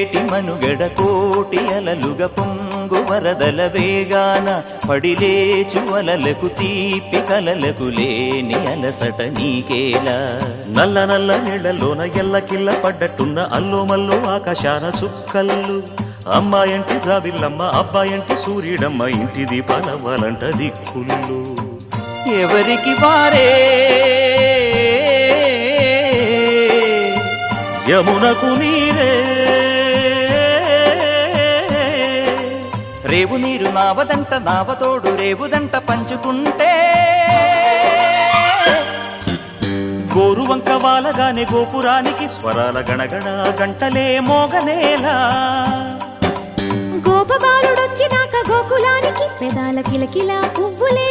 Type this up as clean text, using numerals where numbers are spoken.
పొంగేటి మనుగడ కోటి అలలుగ పొంగు వరదల వేగాన పడిలేచు అలలకు తీపి కలలకు లేని అలసట నీకేలా నల్ల నల్ల నీళ్లలోన ఎల్లకిల్ల పడ్డట్టున్న అల్లో మల్లో ఆకాశాన చుక్కల్లు అమ్మాయంటి జాబిల్లమ్మ అబ్బాయంటి సూర్యుడమ్మ ఇంటి దీపాలవ్వాలంట దిక్కుళ్ళు ఎవరికి వారే యమునకు నీరే రేవు నీరు నావదంట నావతోడు రేవుదంట పంచుకుంటే గోరువంక వాలగానే గోపురానికి స్వరాల గణగణ గంటలే మోగనేలా గోపబాలుడొచ్చినాక గోకులానికి పెదాల కిలకిలా పువ్వులే